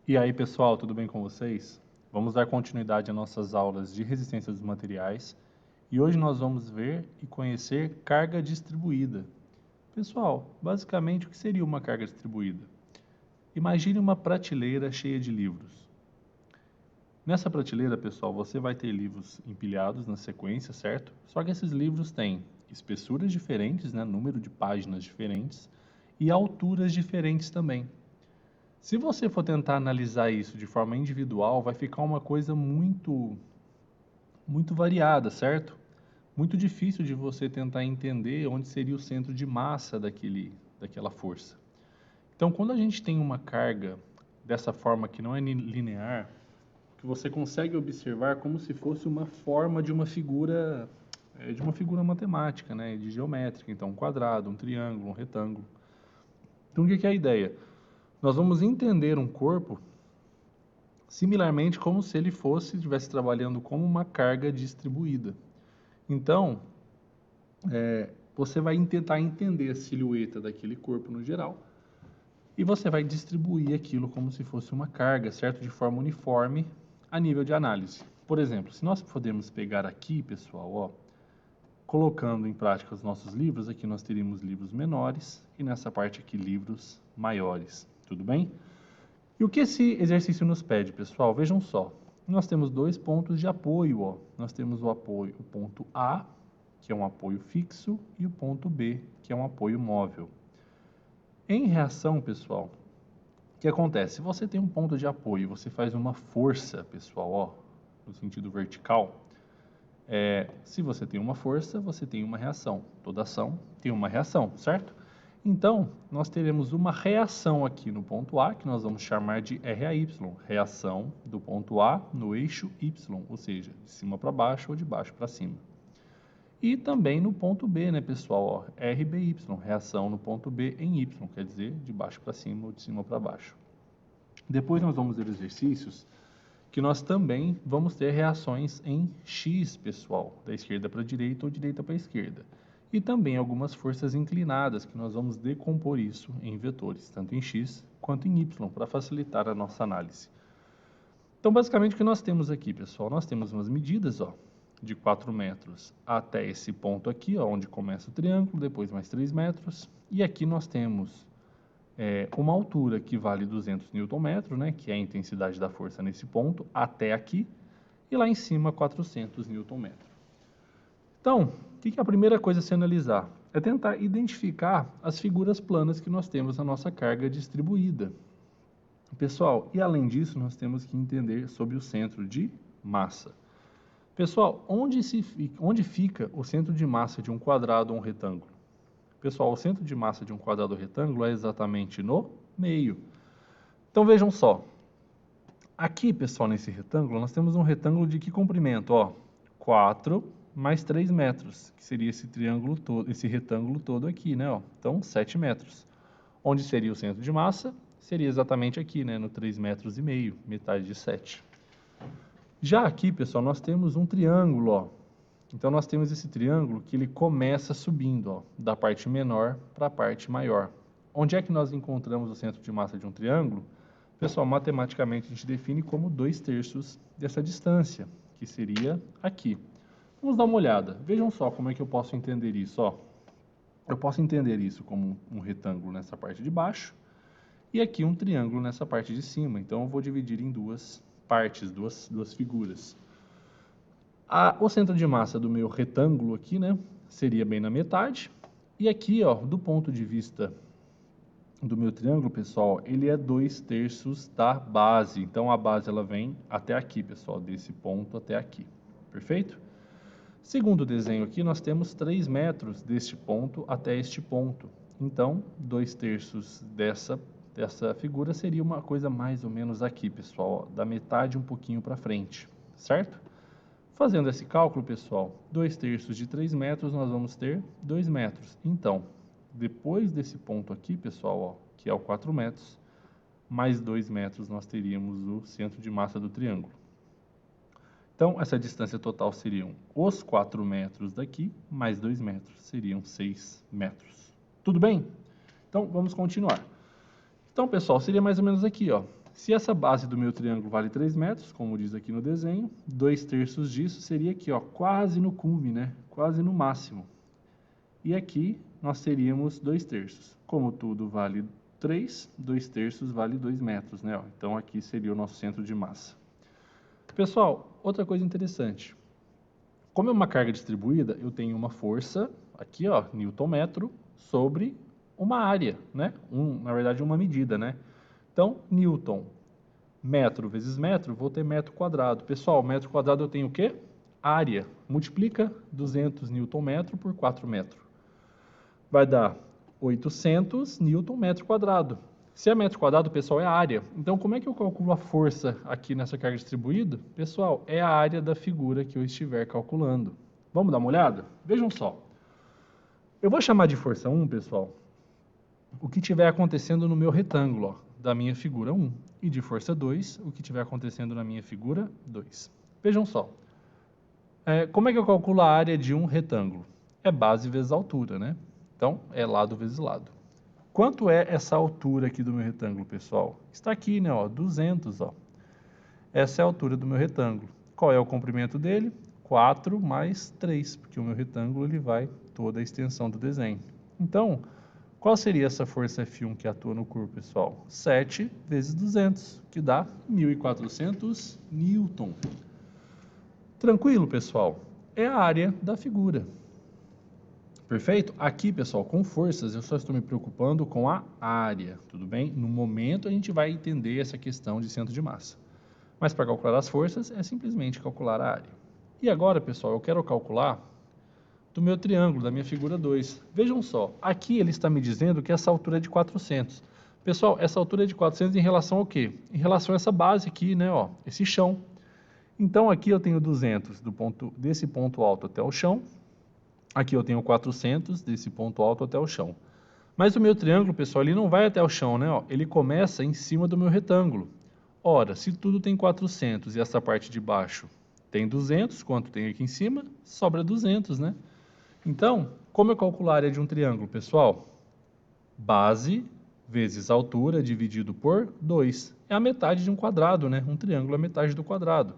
E aí, pessoal, tudo bem com vocês? Vamos dar continuidade às nossas aulas de resistência dos materiais e hoje nós vamos ver e conhecer carga distribuída. Pessoal, basicamente o que seria uma carga distribuída? Imagine uma prateleira cheia de livros. Nessa prateleira, pessoal, você vai ter livros empilhados na sequência, certo? Só que esses livros têm espessuras diferentes, né, número de páginas diferentes e alturas diferentes também. Se você for tentar analisar isso de forma individual, vai ficar uma coisa muito variada, certo? Muito difícil de você tentar entender onde seria o centro de massa daquela força. Então, quando a gente tem uma carga dessa forma que não é linear, que você consegue observar como se fosse uma forma de uma figura matemática, né, de geométrica, então um quadrado, um triângulo, um retângulo. Então, o que é a ideia? Nós vamos entender um corpo similarmente como se ele estivesse trabalhando como uma carga distribuída. Então, você vai tentar entender a silhueta daquele corpo no geral e você vai distribuir aquilo como se fosse uma carga, certo? De forma uniforme a nível de análise. Por exemplo, se nós podemos pegar aqui, pessoal, ó, colocando em prática os nossos livros, aqui nós teríamos livros menores e nessa parte aqui livros maiores, tudo bem? E o que esse exercício nos pede, pessoal? Vejam só, nós temos dois pontos de apoio, ó. Nós temos o ponto A, que é um apoio fixo, e o ponto B, que é um apoio móvel. Em reação, pessoal, o que acontece? Se você tem um ponto de apoio, você faz uma força, pessoal, ó, no sentido vertical. Se você tem uma força, você tem uma reação. Toda ação tem uma reação, certo? Então, nós teremos uma reação aqui no ponto A, que nós vamos chamar de RAY, reação do ponto A no eixo Y, ou seja, de cima para baixo ou de baixo para cima. E também no ponto B, né, pessoal? Ó, RBY, reação no ponto B em Y, quer dizer, de baixo para cima ou de cima para baixo. Depois nós vamos ver exercícios que nós também vamos ter reações em X, pessoal, da esquerda para a direita ou direita para a esquerda. E também algumas forças inclinadas, que nós vamos decompor isso em vetores, tanto em X quanto em Y, para facilitar a nossa análise. Então, basicamente, o que nós temos aqui, pessoal? Nós temos umas medidas, ó, de 4 metros até esse ponto aqui, ó, onde começa o triângulo, depois mais 3 metros. E aqui nós temos uma altura que vale 200 Nm, né, que é a intensidade da força nesse ponto, até aqui, e lá em cima 400 Nm. Então, o que é a primeira coisa a se analisar? É tentar identificar as figuras planas que nós temos na nossa carga distribuída. Pessoal, e além disso, nós temos que entender sobre o centro de massa. Pessoal, onde fica o centro de massa de um quadrado ou um retângulo? Pessoal, o centro de massa de um quadrado ou retângulo é exatamente no meio. Então, vejam só. Aqui, pessoal, nesse retângulo, nós temos um retângulo de que comprimento? Ó, 4 mais 3 metros, que seria esse triângulo todo, esse retângulo todo aqui, né? Ó. Então, 7 metros. Onde seria o centro de massa? Seria exatamente aqui, né? No 3,5 metros, metade de 7. Já aqui, pessoal, nós temos um triângulo, ó. Então, nós temos esse triângulo que ele começa subindo, ó, da parte menor para a parte maior. Onde é que nós encontramos o centro de massa de um triângulo? Pessoal, matematicamente a gente define como 2/3 dessa distância, que seria aqui. Vamos dar uma olhada. Vejam só como é que eu posso entender isso, ó. Eu posso entender isso como um retângulo nessa parte de baixo e aqui um triângulo nessa parte de cima. Então, eu vou dividir em duas partes, duas figuras. O centro de massa do meu retângulo aqui, né, seria bem na metade. E aqui, ó, do ponto de vista do meu triângulo, pessoal, ele é 2/3 da base. Então, a base ela vem até aqui, pessoal, desse ponto até aqui. Perfeito? Segundo o desenho aqui, nós temos 3 metros deste ponto até este ponto. Então, 2/3 dessa figura seria uma coisa mais ou menos aqui, pessoal, ó, da metade um pouquinho para frente, certo? Fazendo esse cálculo, pessoal, 2/3 de 3 metros, nós vamos ter 2 metros. Então, depois desse ponto aqui, pessoal, ó, que é o 4 metros, mais 2 metros, nós teríamos o centro de massa do triângulo. Então, essa distância total seriam os 4 metros daqui, mais 2 metros, seriam 6 metros. Tudo bem? Então, vamos continuar. Então, pessoal, seria mais ou menos aqui, ó. se essa base do meu triângulo vale 3 metros, como diz aqui no desenho, 2/3 disso seria aqui, ó, quase no cume, né? Quase no máximo. E aqui nós teríamos 2/3. Como tudo vale 3, 2/3 vale 2 metros, né? Então aqui seria o nosso centro de massa. Pessoal, outra coisa interessante. Como é uma carga distribuída, eu tenho uma força, aqui, ó, newton-metro, sobre uma área, né? Na verdade, uma medida, né? Então, newton, metro vezes metro, vou ter metro quadrado. Pessoal, metro quadrado eu tenho o quê? Área. Multiplica 200 newton-metro por 4 metros. Vai dar 800 newton-metro quadrado. Se é metro quadrado, pessoal, é a área. Então, como é que eu calculo a força aqui nessa carga distribuída? Pessoal, é a área da figura que eu estiver calculando. Vamos dar uma olhada? Vejam só. Eu vou chamar de força 1, pessoal, o que estiver acontecendo no meu retângulo, ó, da minha figura 1. E de força 2, o que estiver acontecendo na minha figura 2. Vejam só. Como é que eu calculo a área de um retângulo? É base vezes altura, né? Então, é lado vezes lado. Quanto é essa altura aqui do meu retângulo, pessoal? Está aqui, né? Ó, 200, ó. Essa é a altura do meu retângulo. Qual é o comprimento dele? 4 mais 3, porque o meu retângulo ele vai toda a extensão do desenho. Então, qual seria essa força F1 que atua no corpo, pessoal? 7 vezes 200, que dá 1.400 newton. Tranquilo, pessoal? É a área da figura. Perfeito? Aqui, pessoal, com forças, eu só estou me preocupando com a área, tudo bem? No momento, a gente vai entender essa questão de centro de massa. Mas para calcular as forças, é simplesmente calcular a área. E agora, pessoal, eu quero calcular do meu triângulo, da minha figura 2. Vejam só, aqui ele está me dizendo que essa altura é de 400. Pessoal, essa altura é de 400 em relação ao quê? Em relação a essa base aqui, né, ó, esse chão. Então, aqui eu tenho 200 desse ponto alto até o chão. Aqui eu tenho 400 desse ponto alto até o chão. Mas o meu triângulo, pessoal, ele não vai até o chão, né? Ó, ele começa em cima do meu retângulo. Ora, se tudo tem 400 e essa parte de baixo tem 200, quanto tem aqui em cima? Sobra 200, né? Então, como eu calculo a área de um triângulo, pessoal? Base vezes altura dividido por 2. É a metade de um quadrado, né? Um triângulo é a metade do quadrado.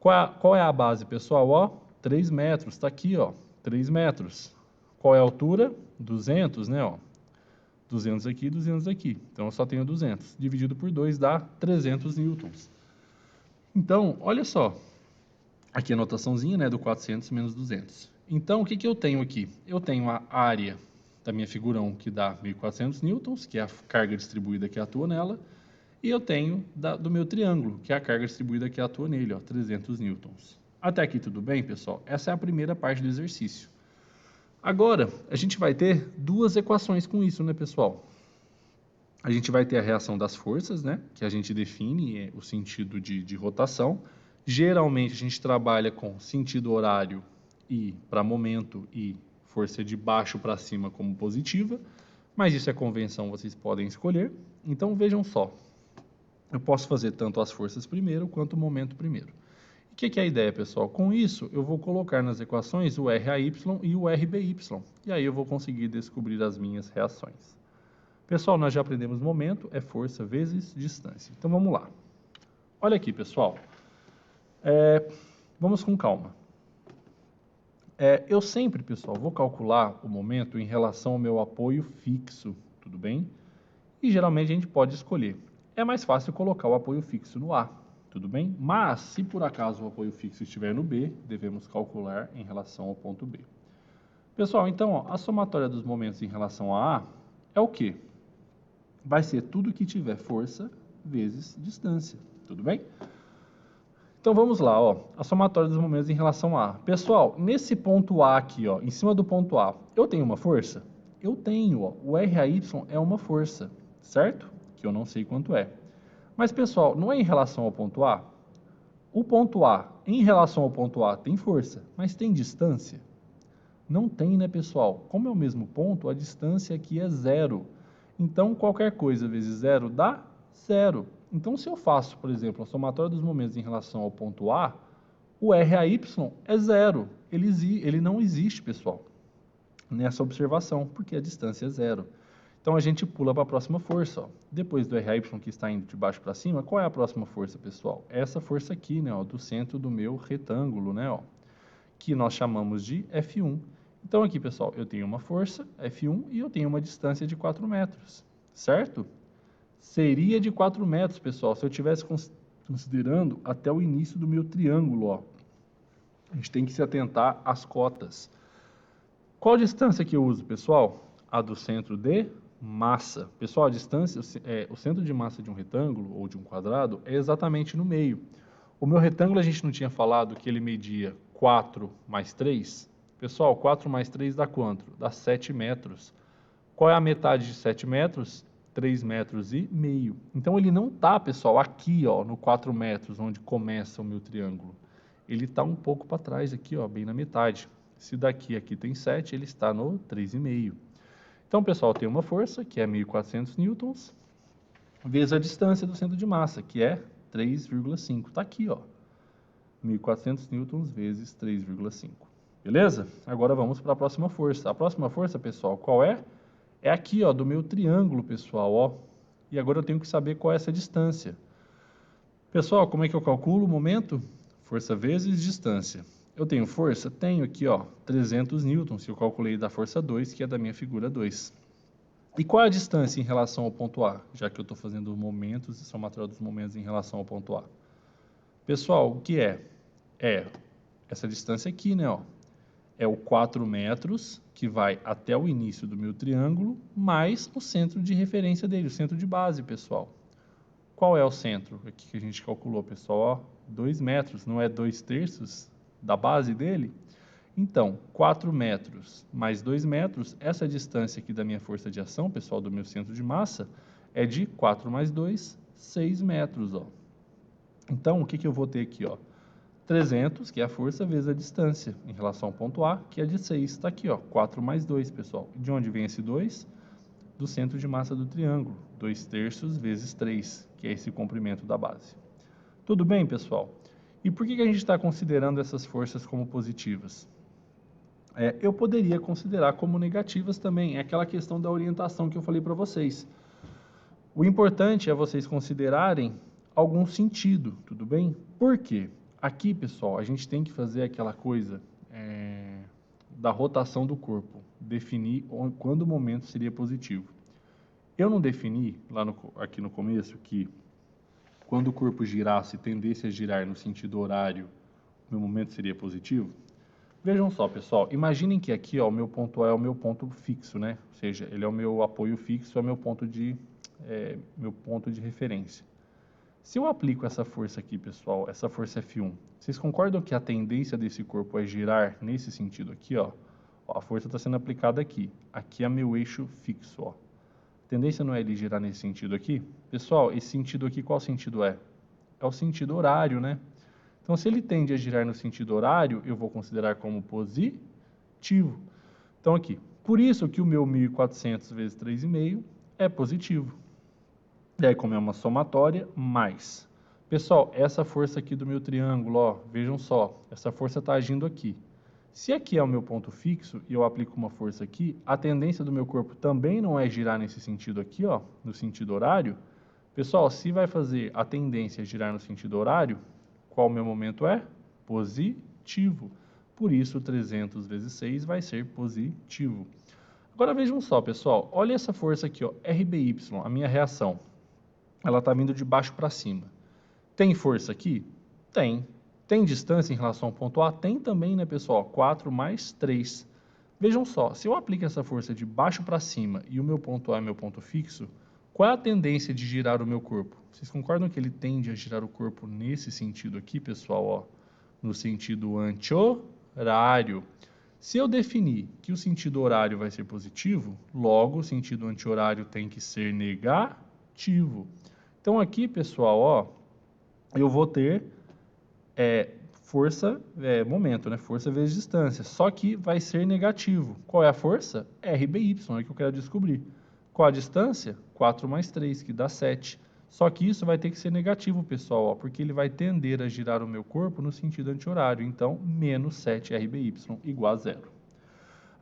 Qual é a base, pessoal? Ó, 3 metros, está aqui, ó, 3 metros. Qual é a altura? 200, né? Ó, 200 aqui, 200 aqui. Então, eu só tenho 200. Dividido por 2 dá 300 newtons. Então, olha só. Aqui a notaçãozinha, né, do 400 menos 200. Então, o que eu tenho aqui? Eu tenho a área da minha figura 1, que dá 1.400 newtons, que é a carga distribuída que atua nela. E eu tenho do meu triângulo, que é a carga distribuída que atua nele, ó, 300 newtons. Até aqui tudo bem, pessoal? Essa é a primeira parte do exercício. Agora, a gente vai ter duas equações com isso, né, pessoal? A gente vai ter a reação das forças, né, que a gente define o sentido de rotação. Geralmente, a gente trabalha com sentido horário e para momento e força de baixo para cima como positiva, mas isso é convenção, vocês podem escolher. Então, vejam só. Eu posso fazer tanto as forças primeiro quanto o momento primeiro. O que é a ideia, pessoal? Com isso, eu vou colocar nas equações o RAY e o RBY. E aí eu vou conseguir descobrir as minhas reações. Pessoal, nós já aprendemos momento, é força vezes distância. Então, vamos lá. Olha aqui, pessoal. Vamos com calma. Eu sempre, pessoal, vou calcular o momento em relação ao meu apoio fixo, tudo bem? E geralmente a gente pode escolher. É mais fácil colocar o apoio fixo no A, tudo bem? Mas, se por acaso o apoio fixo estiver no B, devemos calcular em relação ao ponto B. Pessoal, então, ó, a somatória dos momentos em relação a A é o quê? Vai ser tudo que tiver força vezes distância, tudo bem? Então, vamos lá, ó, a somatória dos momentos em relação a A. Pessoal, nesse ponto A aqui, ó, em cima do ponto A, eu tenho uma força? Eu tenho, ó, o RAY é uma força, certo? Que eu não sei quanto é. Mas, pessoal, não é em relação ao ponto A? O ponto A, em relação ao ponto A, tem força, mas tem distância? Não tem, né, pessoal? Como é o mesmo ponto, a distância aqui é zero. Então, qualquer coisa vezes zero dá zero. Então, se eu faço, por exemplo, a somatória dos momentos em relação ao ponto A, o RAY é zero. Ele não existe, pessoal, nessa observação, porque a distância é zero. Então, a gente pula para a próxima força, ó. Depois do RAY que está indo de baixo para cima, qual é a próxima força, pessoal? Essa força aqui, né, ó, do centro do meu retângulo, né, ó, que nós chamamos de F1. Então, aqui, pessoal, eu tenho uma força, F1, e eu tenho uma distância de 4 metros, certo? Seria de 4 metros, pessoal, se eu estivesse considerando até o início do meu triângulo, ó. A gente tem que se atentar às cotas. Qual distância que eu uso, pessoal? A do centro de massa. Pessoal, a distância, o centro de massa de um retângulo ou de um quadrado é exatamente no meio. O meu retângulo a gente não tinha falado que ele media 4 mais 3? Pessoal, 4 mais 3 dá quanto? Dá 7 metros. Qual é a metade de 7 metros? 3 metros e meio. Então ele não está, pessoal, aqui, ó, no 4 metros, onde começa o meu triângulo. Ele está um pouco para trás aqui, ó, bem na metade. Se daqui aqui tem 7, ele está no 3,5. Então, pessoal, tem uma força, que é 1.400 newtons, vezes a distância do centro de massa, que é 3,5. Está aqui, ó. 1.400 newtons vezes 3,5. Beleza? Agora vamos para a próxima força. A próxima força, pessoal, qual é? É aqui, ó, do meu triângulo, pessoal, ó. E agora eu tenho que saber qual é essa distância. Pessoal, como é que eu calculo o momento? Força vezes distância. Eu tenho força? Tenho aqui, ó, 300 newtons, que eu calculei da força 2, que é da minha figura 2. E qual é a distância em relação ao ponto A? Já que eu estou fazendo momentos e somatória dos momentos em relação ao ponto A. Pessoal, o que é? É essa distância aqui, né, ó. É o 4 metros, que vai até o início do meu triângulo, mais o centro de referência dele, o centro de base, pessoal. Qual é o centro aqui que a gente calculou, pessoal? Ó, 2 metros, não é 2/3 da base dele? Então, 4 metros mais 2 metros, essa distância aqui da minha força de ação, pessoal, do meu centro de massa, é de 4 mais 2, 6 metros, ó. Então, o que que eu vou ter aqui, ó? 300, que é a força, vezes a distância, em relação ao ponto A, que é de 6. Está aqui, ó, 4 mais 2, pessoal. De onde vem esse 2? Do centro de massa do triângulo, 2/3 vezes 3, que é esse comprimento da base. Tudo bem, pessoal? E por que que a gente está considerando essas forças como positivas? Eu poderia considerar como negativas também, é aquela questão da orientação que eu falei para vocês. O importante é vocês considerarem algum sentido, tudo bem? Por quê? Aqui, pessoal, a gente tem que fazer aquela coisa da rotação do corpo, definir quando o momento seria positivo. Eu não defini, aqui no começo, que quando o corpo girasse, tendesse a girar no sentido horário, o meu momento seria positivo? Vejam só, pessoal, imaginem que aqui, ó, o meu ponto A é o meu ponto fixo, né? Ou seja, ele é o meu apoio fixo, é meu ponto de referência. Se eu aplico essa força aqui, pessoal, essa força F1, vocês concordam que a tendência desse corpo é girar nesse sentido aqui, ó? Ó, a força está sendo aplicada aqui. Aqui é meu eixo fixo, ó. A tendência não é ele girar nesse sentido aqui? Pessoal, esse sentido aqui, qual sentido é? É o sentido horário, né? Então, se ele tende a girar no sentido horário, eu vou considerar como positivo. Então, aqui, por isso que o meu 1.400 vezes 3,5 é positivo. E aí, como é uma somatória, mais. Pessoal, essa força aqui do meu triângulo, ó, vejam só, essa força está agindo aqui. Se aqui é o meu ponto fixo e eu aplico uma força aqui, a tendência do meu corpo também não é girar nesse sentido aqui, ó, no sentido horário. Pessoal, se vai fazer a tendência a girar no sentido horário, qual o meu momento é? Positivo. Por isso, 300 vezes 6 vai ser positivo. Agora vejam só, pessoal, olha essa força aqui, ó, RBY, a minha reação. Ela está vindo de baixo para cima. Tem força aqui? Tem. Tem distância em relação ao ponto A? Tem também, né, pessoal? 4 mais 3. Vejam só, se eu aplico essa força de baixo para cima e o meu ponto A é meu ponto fixo, qual é a tendência de girar o meu corpo? Vocês concordam que ele tende a girar o corpo nesse sentido aqui, pessoal? Ó, no sentido anti-horário. Se eu definir que o sentido horário vai ser positivo, logo o sentido anti-horário tem que ser negativo. Então aqui, pessoal, ó, eu vou ter força, momento, né? Força vezes distância. Só que vai ser negativo. Qual é a força? RBY, é que eu quero descobrir. Qual a distância? 4 mais 3, que dá 7. Só que isso vai ter que ser negativo, pessoal, ó, porque ele vai tender a girar o meu corpo no sentido anti-horário. Então, menos 7 RBY igual a 0.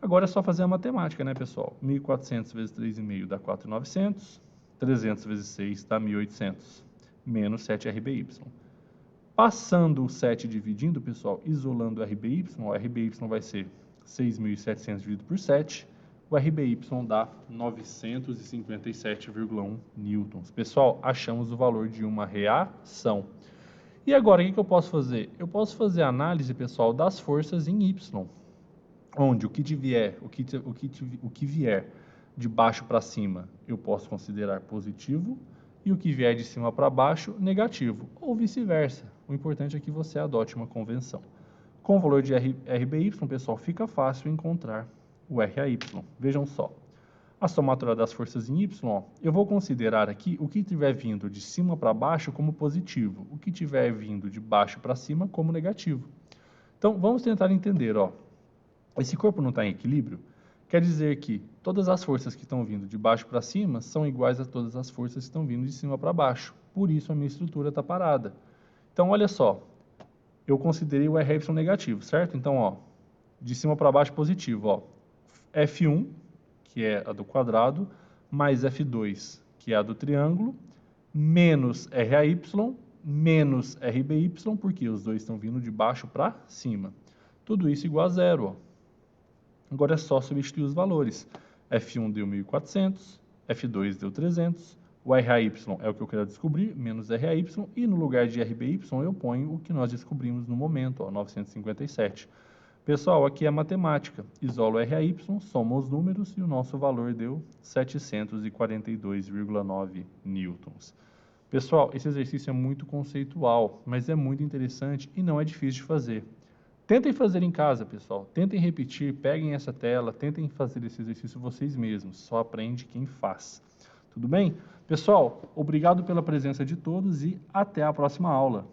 Agora é só fazer a matemática, né, pessoal? 1.400 vezes 3,5 dá 4.900. 300 vezes 6 dá 1.800. Menos 7 RBY. Passando o 7 dividindo, pessoal, isolando o RBY, o RBY vai ser 6.700 dividido por 7. O RBY dá 957,1 newtons. Pessoal, achamos o valor de uma reação. E agora, o que eu posso fazer? Eu posso fazer a análise, pessoal, das forças em Y, onde o que vier de baixo para cima eu posso considerar positivo e o que vier de cima para baixo negativo, ou vice-versa. O importante é que você adote uma convenção. Com o valor de RBY, pessoal, fica fácil encontrar o RAY. Vejam só. A somatória das forças em Y, ó, eu vou considerar aqui o que estiver vindo de cima para baixo como positivo, o que estiver vindo de baixo para cima como negativo. Então, vamos tentar entender, ó. Esse corpo não está em equilíbrio, quer dizer que todas as forças que estão vindo de baixo para cima são iguais a todas as forças que estão vindo de cima para baixo. Por isso, a minha estrutura está parada. Então, olha só, eu considerei o RY negativo, certo? Então, ó, de cima para baixo positivo, ó, F1, que é a do quadrado, mais F2, que é a do triângulo, menos RAY, menos RBY, porque os dois estão vindo de baixo para cima. Tudo isso igual a zero, ó. Agora é só substituir os valores. F1 deu 1.400, F2 deu 300, o RAY é o que eu quero descobrir, menos RAY, e no lugar de RBY eu ponho o que nós descobrimos no momento, ó, 957. Pessoal, aqui é matemática. Isolo o RAY, soma os números e o nosso valor deu 742,9 newtons. Pessoal, esse exercício é muito conceitual, mas é muito interessante e não é difícil de fazer. Tentem fazer em casa, pessoal. Tentem repetir, peguem essa tela, tentem fazer esse exercício vocês mesmos. Só aprende quem faz. Tudo bem? Pessoal, obrigado pela presença de todos e até a próxima aula.